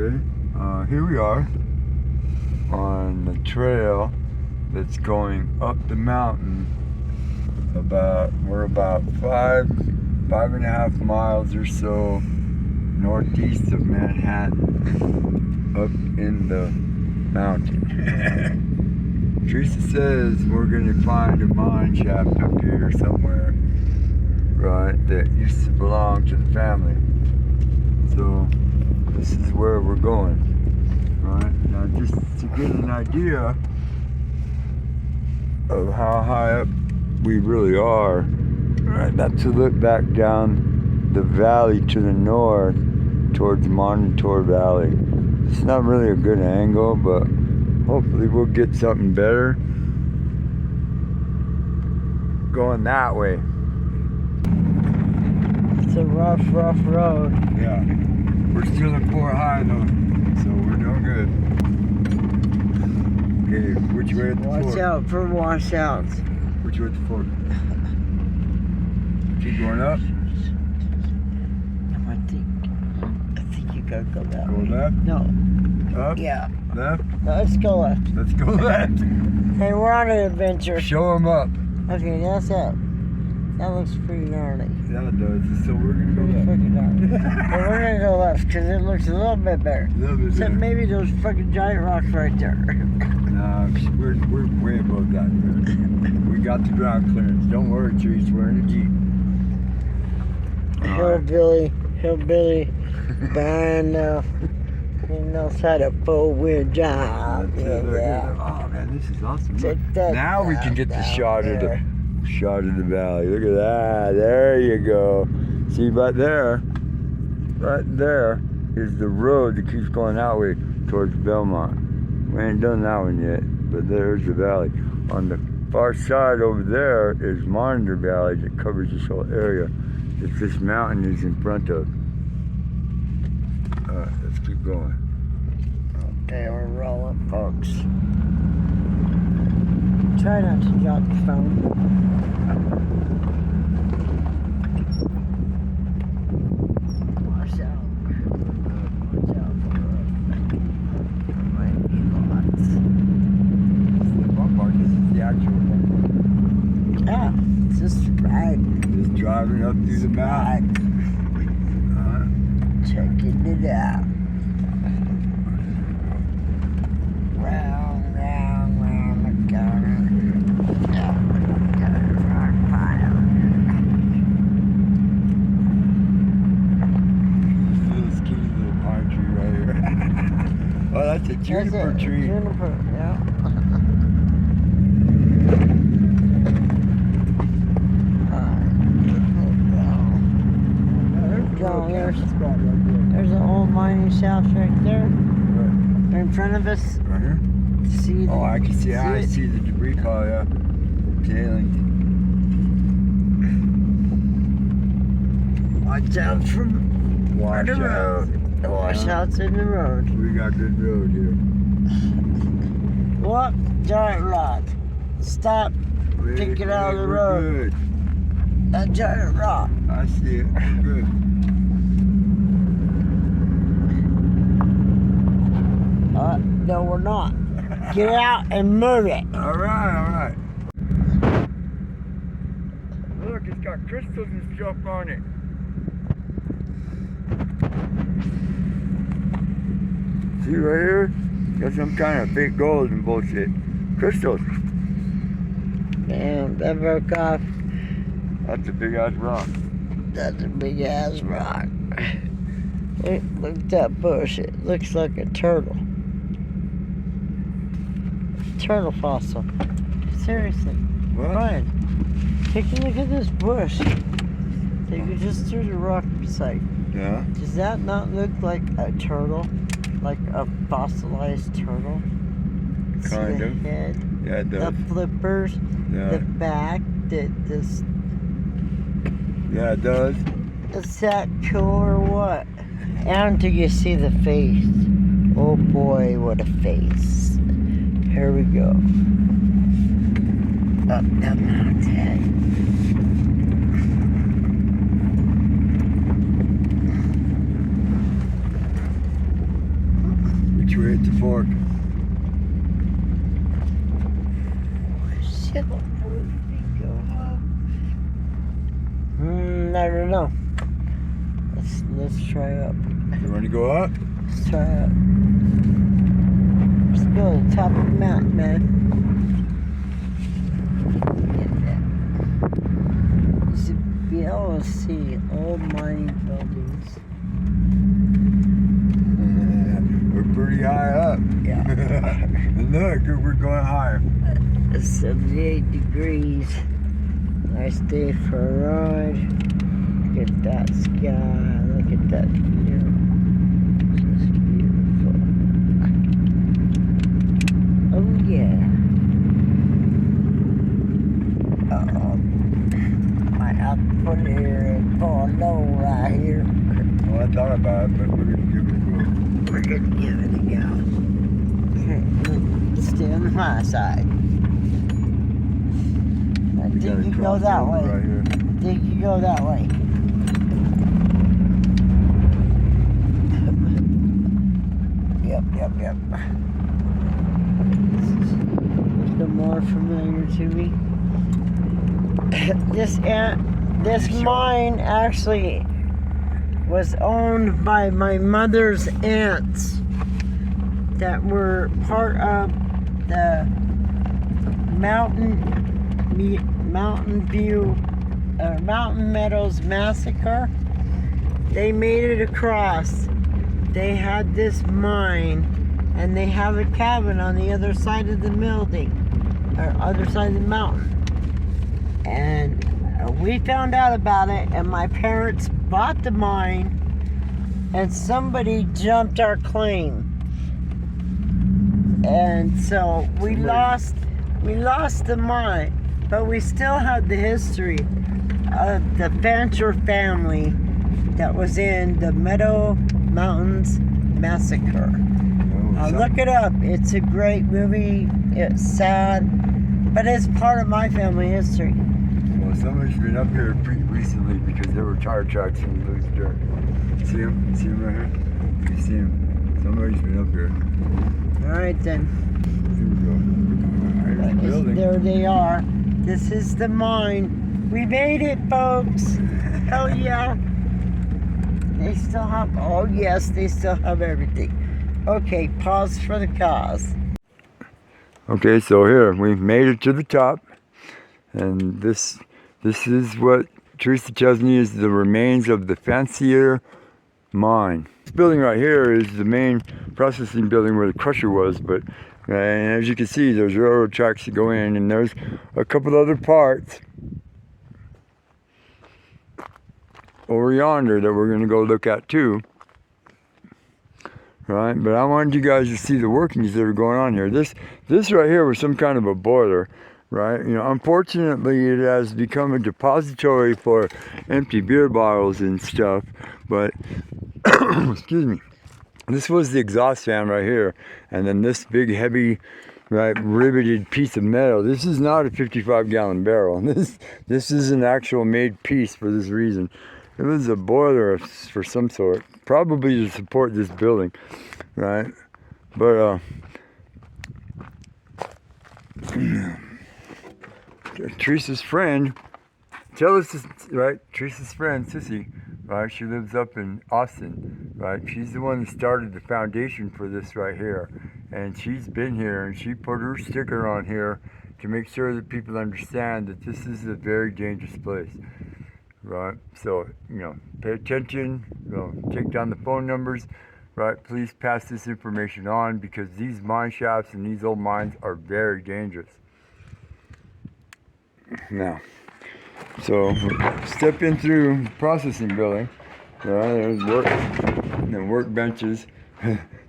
Okay, here we are on the trail that's going up the mountain. We're about five and a half miles or so northeast of Manhattan, up in the mountain. Teresa says we're going to find a mine shaft up here somewhere, right, that used to belong to the family. So this is where we're going, right? Now just to get an idea of how high up we really are, right, that's to look back down the valley to the north towards Monitor Valley. It's not really a good angle, but hopefully we'll get something better going that way. It's a rough road. Yeah. We're still at Fort High though, so we're doing good. Okay, which way at the fort? Watch out for washouts. Which way at the fort? Keep going up? I think you gotta go that Go way. left? No. Up? Yeah. Left? No, let's go left. Let's go left. Hey, we're on an adventure. Show them up. Okay, that's it. That looks pretty gnarly. Yeah, it does. So we're gonna go Pretty left. fucking gnarly. But we're gonna go left because it looks a little bit better. A little bit Except better. maybe those fucking giant rocks right there. Nah, we're way above that. We got the ground clearance. Don't worry, Trees. We're in a Jeep. Hillbilly, band he knows how to four-wheel drive. That's it. Look, oh man, this is awesome. Look, Check that now we can get the down shot of there. the valley. Look at that. There you go. See, right there is the road that keeps going that way towards Belmont. We ain't done that one yet, but there's the valley. On the far side over there is Monitor Valley that covers this whole area that this mountain is in front of. Alright, let's keep going. Okay, we're rolling, folks. Try not to drop the phone. Watch out. Watch out for the road. There might be lots. This is the fun part. This is the actual fun part. Yeah, just right. Just driving up through the mountain. Checking it out. Round the corner. Yeah, got a rock pile. This little skinny little pine tree right here. Oh, that's a juniper tree. Juniper, yeah. There's an old mining shaft right there. Right. In front of us. Right here? See the, Oh, I can see. I see the debris pile, yeah. Tailings. Watch out from the Washouts. road. The washouts in the road. We got good road here. What? Giant rock. Stop. Pick it out of the We're road. good. That giant rock. I see it. We're good. No, we're not. Get out and move it. All right. Look, it's got crystals and stuff on it. See right here? Got some kind of fake gold and bullshit. Crystals. Damn, that broke off. That's a big ass rock. That's a big ass rock. Look at that bush. It looks like a turtle. Turtle fossil. Seriously. What? Brian, take a look at this bush. Take it just through the rock site. Yeah. Does that not look like a turtle? Like a fossilized turtle? See Kind the of. head, Yeah, it does. the flippers, Yeah. the back, this. Yeah, it does. Is that cool or what? And until you see the face. Oh boy, what a face. Here we go. Up the mountain. Which way hit the fork? Shit, where did we go? I don't know. Let's try up. You want to go up? Let's try up. Let's go to the top of the mountain, man. Get that. You should be able to see old mining buildings. We're pretty high up. Yeah. And look, we're going higher. 78 degrees. Nice day for a ride. Look at that sky. Look at that view. Just beautiful. Oh yeah. Might have to put it here and pull low right here. Well, I thought about it, but we're going to give it a go. We're gonna give it a go. Okay, stay on my side. I We think gotta you go cross that over way. right here. I think you go that way. Yep. This is more familiar to me. This mine actually was owned by my mother's aunts that were part of the Mountain Meadows massacre. They made it across. They had this mine, and they have a cabin on the other side of the building, or other side of the mountain. And we found out about it, and my parents bought the mine, and somebody jumped our claim. And so we lost the mine, but we still had the history of the Fancier family that was in the Meadows Mountains massacre. Look it up. It's a great movie. It's sad, but it's part of my family history. Well, somebody's been up here pretty recently because there were tire tracks in loose dirt. See him? See him right here? You see him? Somebody's been up here. All right then. Here we go. Here's the building. There they are. This is the mine. We made it, folks. Hell yeah. They still have, oh yes, they still have everything. Okay, pause for the cause. Okay, so here, we've made it to the top. And this is what Teresa tells me is the remains of the Fancier Mine. This building right here is the main processing building where the crusher was, but and as you can see, there's railroad tracks that go in, and there's a couple other parts over yonder that we're going to go look at too. Right, but I wanted you guys to see the workings that are going on here. This right here was some kind of a boiler, right? You know, unfortunately, it has become a depository for empty beer bottles and stuff. But excuse me, this was the exhaust fan right here, and then this big, heavy, right, riveted piece of metal. This is not a 55-gallon barrel. This is an actual made piece for this reason. It was a boiler for some sort, probably to support this building, right? But Teresa's friend, tell us this, right? Teresa's friend, Sissy, right? She lives up in Austin, right? She's the one that started the foundation for this right here. And she's been here, and she put her sticker on here to make sure that people understand that this is a very dangerous place. Right, so, you know, pay attention, you know, take down the phone numbers, right? Please pass this information on, because these mine shafts and these old mines are very dangerous. Now, so step in through the processing building. Right, there's work benches.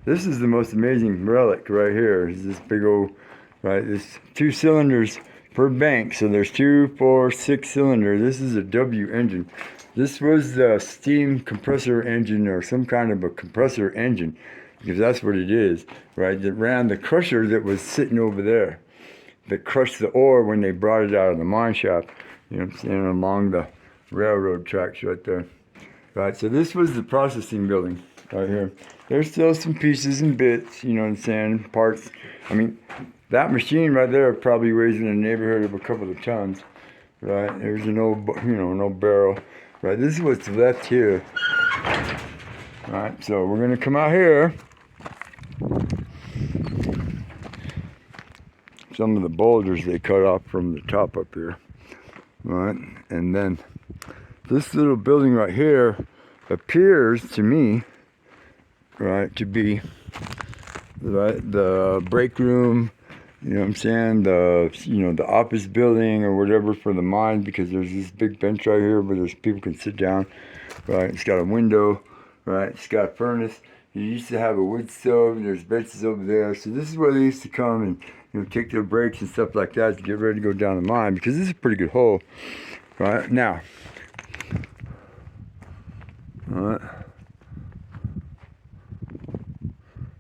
This is the most amazing relic right here. Is this big old, right? This 2 cylinders per bank, so there's 2, 4, 6 cylinder. This is a W engine. This was the steam compressor engine, or some kind of a compressor engine, because that's what it is, right? That ran the crusher that was sitting over there, that crushed the ore when they brought it out of the mine shaft. You know what I'm saying? Along the railroad tracks right there. Right, so this was the processing building right here. there's still some pieces and bits, you know what I'm saying, parts. I mean, that machine right there probably weighs in the neighborhood of a couple of tons, right? There's an old, an old barrel, right? This is what's left here, right? So we're gonna come out here. Some of the boulders they cut off from the top up here, right? And then this little building right here appears to me, right, to be, right, the break room, you know what I'm saying, the office building or whatever for the mine, because there's this big bench right here where there's people can sit down, right? It's got a window, right? It's got a furnace. You used to have a wood stove. There's benches over there. So this is where they used to come and, you know, take their breaks and stuff like that to get ready to go down the mine, because this is a pretty good hole, right? Now, all right,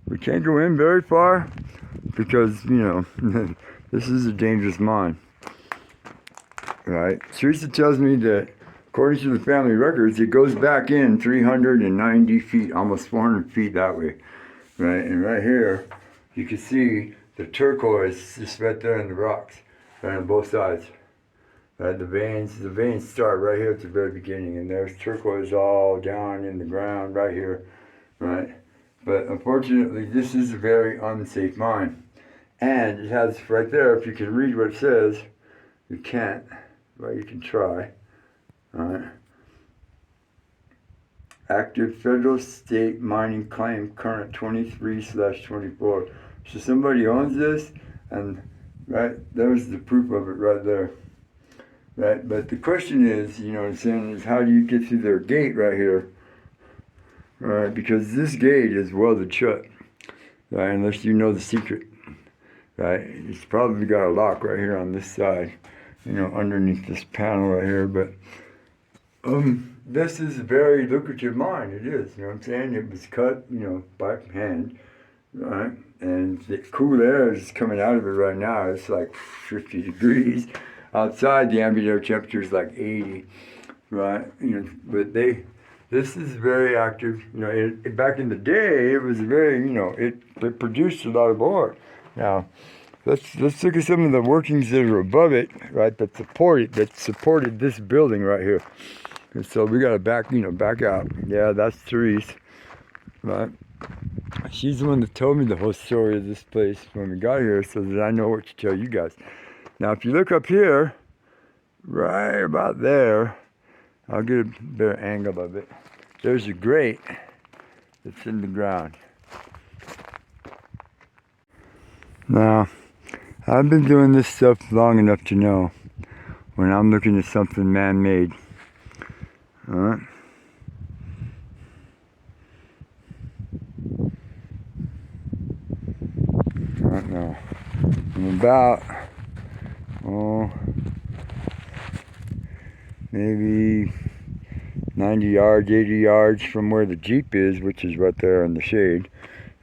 we can't go in very far because, you know, this is a dangerous mine, right? Teresa tells me that according to the family records, it goes back in 390 feet, almost 400 feet that way, right? And right here, you can see the turquoise is right there in the rocks, right on both sides. Right, the veins start right here at the very beginning, and there's turquoise all down in the ground right here, right? But unfortunately, this is a very unsafe mine. And it has right there, if you can read what it says, you can't, well, you can try, all right? Active federal state mining claim current 23/24. So somebody owns this, and right, there's the proof of it right there. Right, but the question is, you know what I'm saying, is how do you get through their gate right here? Right, because this gate is welded shut, right, unless you know the secret, right? It's probably got a lock right here on this side, you know, underneath this panel right here, but this is a very lucrative mine, it is, you know what I'm saying? It was cut, you know, by hand, right? And the cool air is coming out of it right now. It's like 50 degrees. Outside, the ambient air temperature is like 80, right? You know, but this is very active. You know, back in the day, it was very, you know, it produced a lot of ore. Now, let's look at some of the workings that are above it, right? That supported this building right here. And so we got to back out. Yeah, that's Therese, right? She's the one that told me the whole story of this place when we got here, so that I know what to tell you guys. Now, if you look up here, right about there, I'll get a better angle of it. There's a grate that's in the ground. Now, I've been doing this stuff long enough to know when I'm looking at something man-made. All right? Right now, I'm about, maybe 90 yards, 80 yards from where the Jeep is, which is right there in the shade,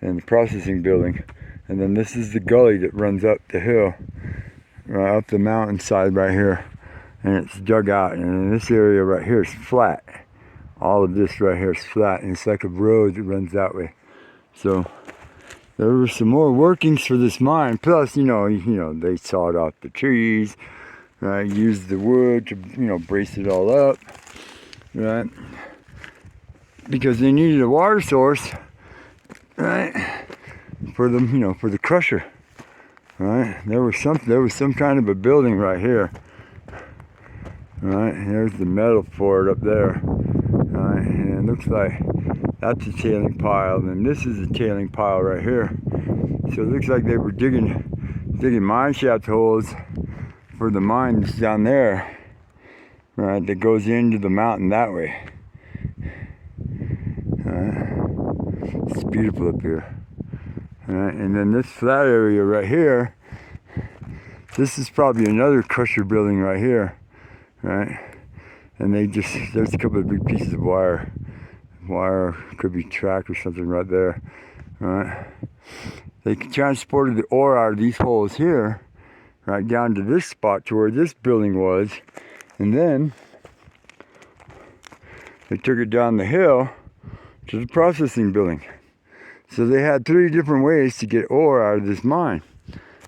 and the processing building. And then this is the gully that runs up the hill, right up the mountainside right here. And it's dug out, and this area right here is flat. All of this right here is flat, and it's like a road that runs that way. So there were some more workings for this mine. Plus, you know, they sawed off the trees, right? Used the wood to, you know, brace it all up, right? Because they needed a water source, right? For them, you know, for the crusher, right? There was some kind of a building right here, right? There's the metal for it up there, right? And it looks like that's a tailing pile, and this is a tailing pile right here. So it looks like they were digging mine shaft holes for the mines down there, right? That goes into the mountain that way. It's beautiful up here. Right, and then this flat area right here, this is probably another crusher building right here, right? And there's a couple of big pieces of wire. Wire could be track or something right there, right? They transported the ore out of these holes here, right down to this spot to where this building was, and then they took it down the hill to the processing building. So they had 3 different ways to get ore out of this mine.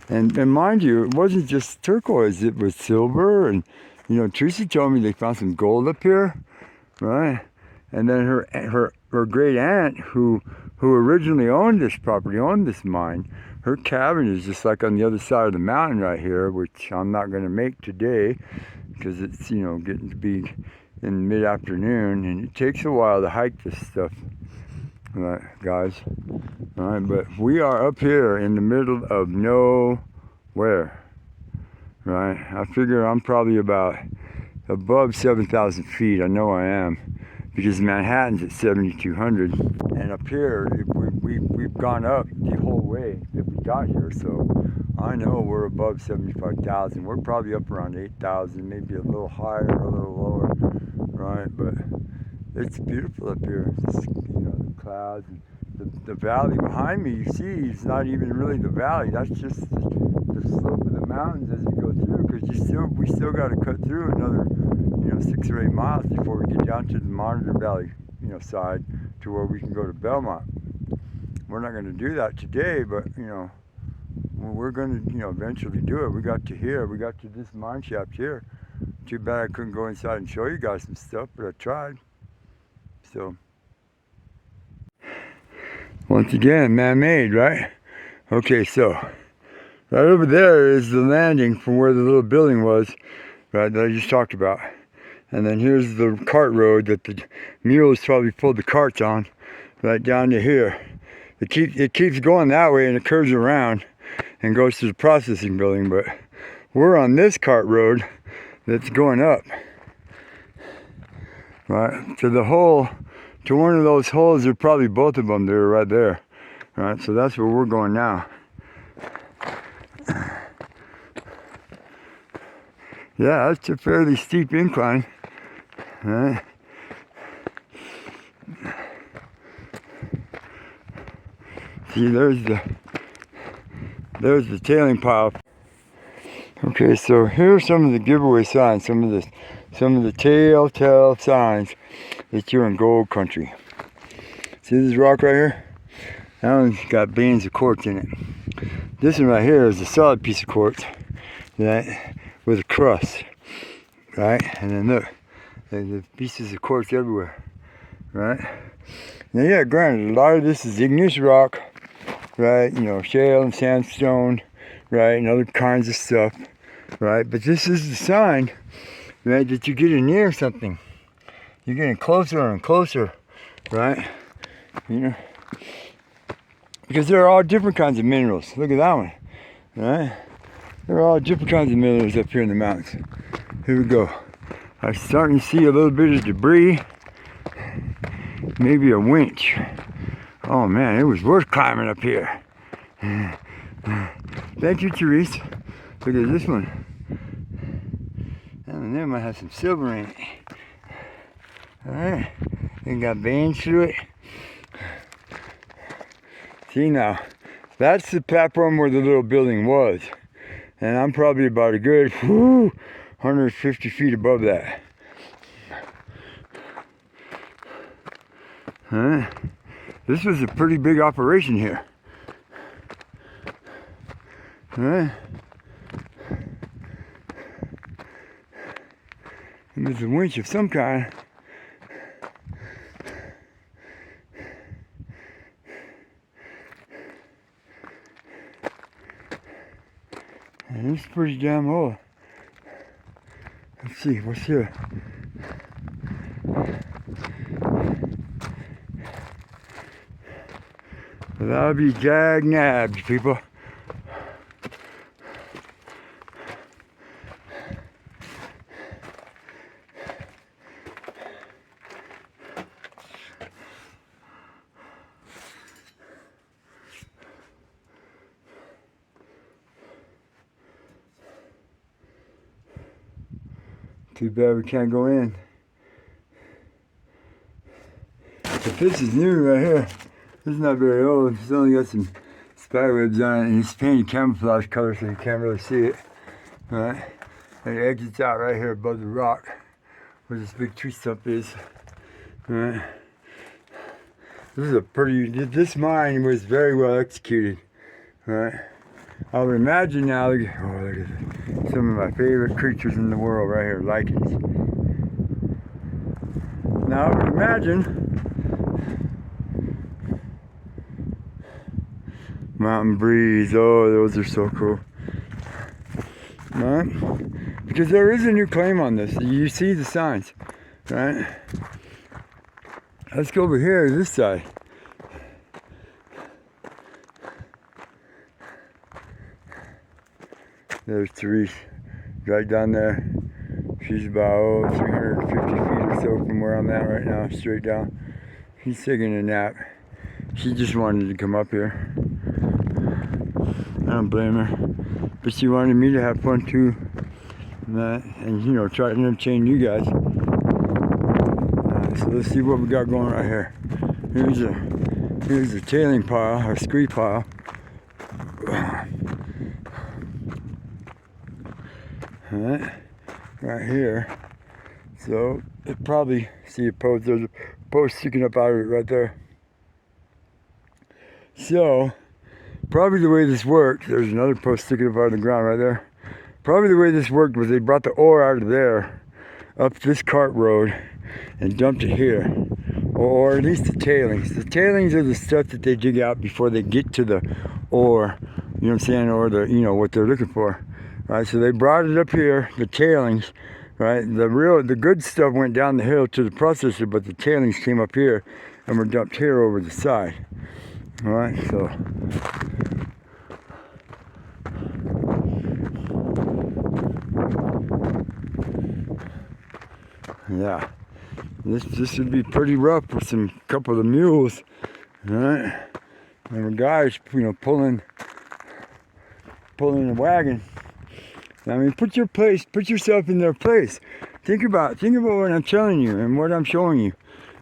And mind you, it wasn't just turquoise, it was silver. And, you know, Teresa told me they found some gold up here, right? And then her great aunt, who originally owned this property, owned this mine, her cabin is just like on the other side of the mountain right here, which I'm not going to make today because it's, you know, getting to be in mid-afternoon, and it takes a while to hike this stuff. All right, guys. All right, but we are up here in the middle of nowhere, right? I figure I'm probably about above 7,000 feet. I know I am, because Manhattan's at 7,200, and up here we've gone up the whole way that we got here. So I know we're above 75,000. We're probably up around 8,000, maybe a little higher, a little lower, right? But it's beautiful up here. It's, you know, the clouds and the valley behind me. You see, it's not even really the valley. That's just the slope of the mountains as you go through. Because we still got to cut through another, you know, 6 or 8 miles before we get down to the Monitor Valley, you know, side to where we can go to Belmont. We're not going to do that today, but you know, we're going to, you know, eventually do it. We got to here. We got to this mine shaft here. Too bad I couldn't go inside and show you guys some stuff, but I tried. So, once again, man-made, right? Okay, so right over there is the landing from where the little building was, right, that I just talked about. And then here's the cart road that the mules probably pulled the carts on, right down to here. It keeps going that way, and it curves around and goes to the processing building, but we're on this cart road that's going up, right, to the hole, to one of those holes. There are probably both of them there, right there, right? So that's where we're going now. Yeah, that's a fairly steep incline, right? See, there's the tailing pile. Okay, so here are some of the giveaway signs, some of the telltale signs that you're in gold country. See this rock right here? That one's got veins of quartz in it. This one right here is a solid piece of quartz, right, with a crust, right? And then look, there's pieces of quartz everywhere, right? Now, yeah, granted, a lot of this is igneous rock, right? You know, shale and sandstone, right, and other kinds of stuff, right? But this is the sign, right, that you're getting near something. You're getting closer and closer, right? You know, because there are all different kinds of minerals. Look at that one, right? There are all different kinds of minerals up here in the mountains. Here we go. I'm starting to see a little bit of debris. Maybe a winch. Oh man, it was worth climbing up here. Thank you, Therese. Look at this one. That one there might have some silver in it. Alright. It got veins through it. See now, that's the platform where the little building was. And I'm probably about a good 150 feet above that. Huh? This was a pretty big operation here. Huh? And there's a winch of some kind. And it's pretty damn old. Let's see, what's here? That'll be jag nabs, people. Too bad we can't go in. But this is new right here. This is not very old. It's only got some spiderwebs on it, and it's painted camouflage color so you can't really see it. Alright. And it exits out right here above the rock where this big tree stump is. Alright. This is a pretty, this mine was very well executed, right? I would imagine now, look at some of my favorite creatures in the world right here, lichens. Now I would imagine mountain breeze, oh those are so cool. Right? Because there is a new claim on this, you see the signs, right? Let's go over here to this side. There's Therese, right down there. She's about 350 feet or so from where I'm at right now, straight down. She's taking a nap. She just wanted to come up here. I don't blame her. But she wanted me to have fun too. And you know, try to entertain you guys. So let's see what we got going right here. Here's a tailing pile, or scree pile. Alright, right here. So it probably see a post. There's a post sticking up out of it right there. So probably the way this worked, there's another post sticking up out of the ground right there. Probably the way this worked was they brought the ore out of there, up this cart road, and dumped it here. Or at least the tailings. The tailings are the stuff that they dig out before they get to the ore, you know what I'm saying, or the, you know, what they're looking for. Right, so they brought it up here, the tailings, right? The good stuff went down the hill to the processor, but the tailings came up here and were dumped here over the side. All right, so yeah, this would be pretty rough for some couple of mules, all right? And the guys, you know, pulling a wagon. I mean, put yourself in their place. Think about what I'm telling you and what I'm showing you.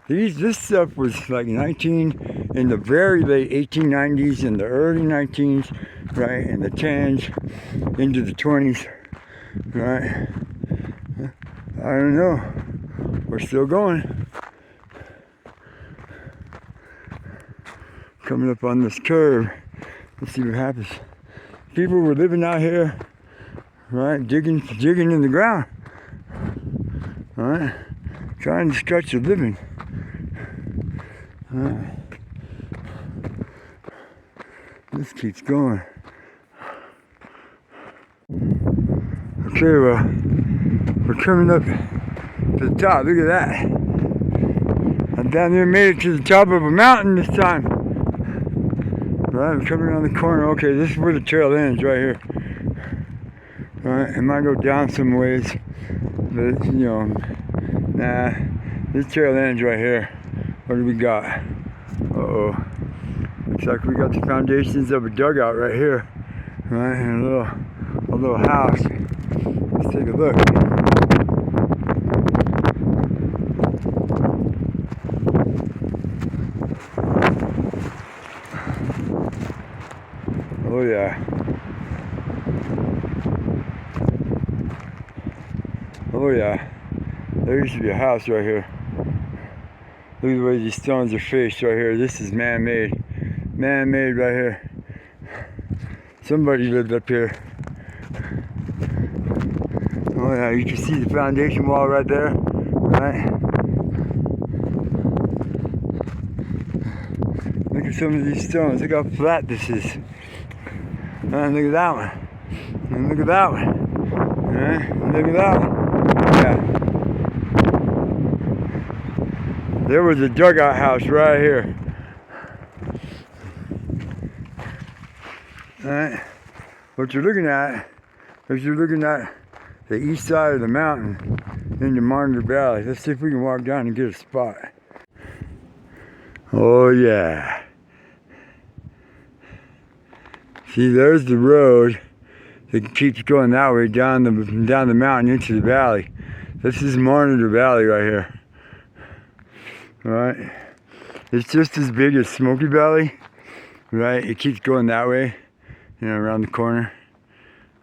This stuff was like in the very late 1890s, in the early 19s, right, in the 10s, into the 20s, right. I don't know. We're still going. Coming up on this curve. Let's see what happens. People were living out here, right, digging in the ground, all right, trying to stretch a living. All right. This keeps going. Okay, well, we're coming up to the top. Look at that. I down there made it to the top of a mountain this time. Right, I'm coming around the corner. Okay, this is where the trail ends, right here. Alright, it might go down some ways, but you know, nah, this trail ends right here. What do we got? Uh-oh. Looks like we got the foundations of a dugout right here. Right, and a little house. Let's take a look. Oh yeah. Oh yeah. There used to be a house right here. Look at the way these stones are faced right here. This is man-made. Man-made right here. Somebody lived up here. Oh yeah, you can see the foundation wall right there. Right? Look at some of these stones. Look how flat this is. And look at that one. And look at that one. And look at that one. Yeah. There was a dugout house right here. Alright. What you're looking at is the east side of the mountain into Monitor Valley. Let's see if we can walk down and get a spot. Oh yeah. See, there's the road that keeps going that way down the mountain into the valley. This is Monitor Valley right here. Right, it's just as big as Smoky Valley, right? It keeps going that way, you know, around the corner,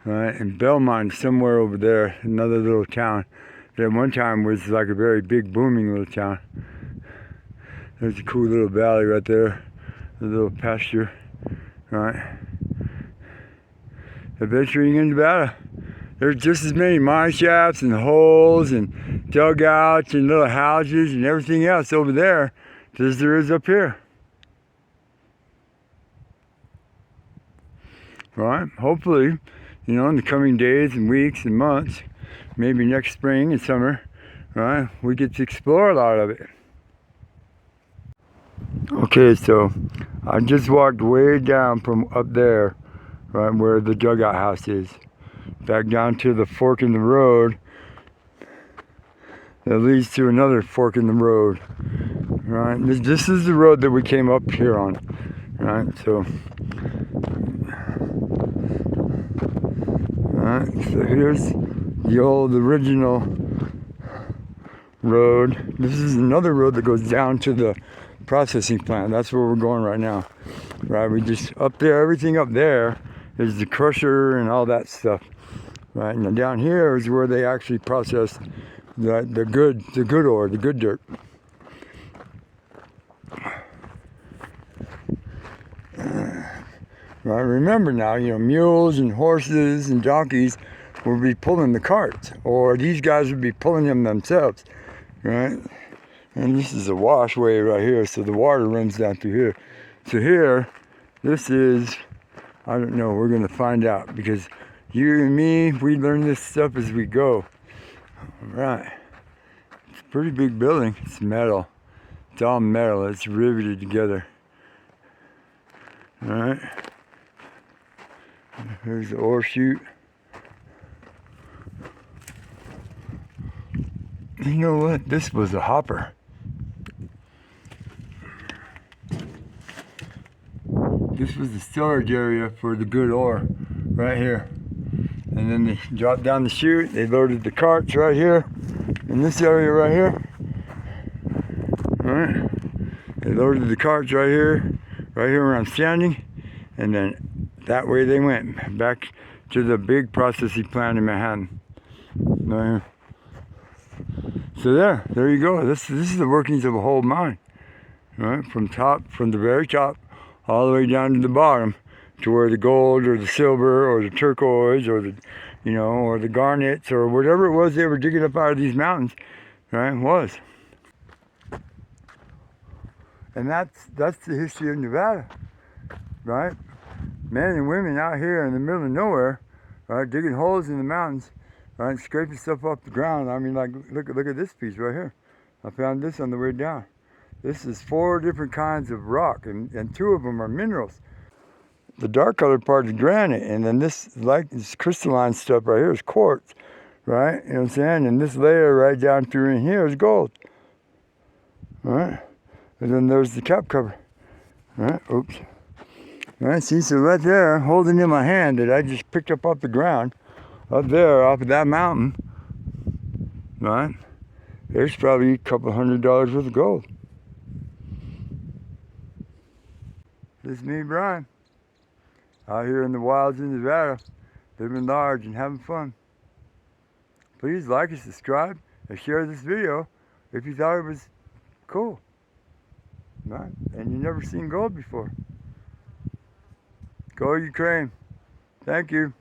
right? And Belmont, somewhere over there, another little town that one time was like a very big, booming little town. There's a cool little valley right there, a little pasture, right? Adventuring in Nevada. There's just as many mine shafts and holes and dugouts and little houses and everything else over there as there is up here. Right? Hopefully, you know, in the coming days and weeks and months, maybe next spring and summer, right, we get to explore a lot of it. Okay, so I just walked way down from up there, right, where the dugout house is, back down to the fork in the road that leads to another fork in the road, right? This is the road that we came up here on, right? So, alright, so here's the old original road. This is another road that goes down to the processing plant. That's where we're going right now, right? We just up there, everything up there is the crusher and all that stuff, right? And down here is where they actually process the good ore, the good dirt. Right, remember now, you know, mules and horses and donkeys will be pulling the carts, or these guys would be pulling them themselves, right? And this is a washway right here, so the water runs down through here. So here, this is, I don't know, we're gonna find out, because you and me, we learn this stuff as we go. All right, it's a pretty big building. It's metal. It's all metal. It's riveted together. All right. Here's the ore chute. You know what? This was a hopper. This was the storage area for the good ore, right here. And then they dropped down the chute. They loaded the carts right here, in this area right here. All right. They loaded the carts right here where I'm standing, and then that way they went back to the big processing plant in Manhattan. Right here. So there you go. This is the workings of a whole mine, right? From the very top, all the way down to the bottom, to where the gold or the silver or the turquoise or the, you know, or the garnets or whatever it was they were digging up out of these mountains, right? Was. And that's the history of Nevada, right? Men and women out here in the middle of nowhere, right, digging holes in the mountains, right, scraping stuff off the ground. I mean, like, look at this piece right here. I found this on the way down. This is 4 different kinds of rock, and 2 of them are minerals. The dark colored part is granite, and then this crystalline stuff right here is quartz, right? You know what I'm saying? And this layer right down through in here is gold, right? And then there's the cap cover, right? Oops. All right, see, so right there, holding in my hand that I just picked up off the ground, up there, off of that mountain, right? There's probably a couple $100 worth of gold. This is me, Brian, out here in the wilds of Nevada, living large and having fun. Please like and subscribe and share this video if you thought it was cool, right? And you've never seen gold before. Go Ukraine. Thank you.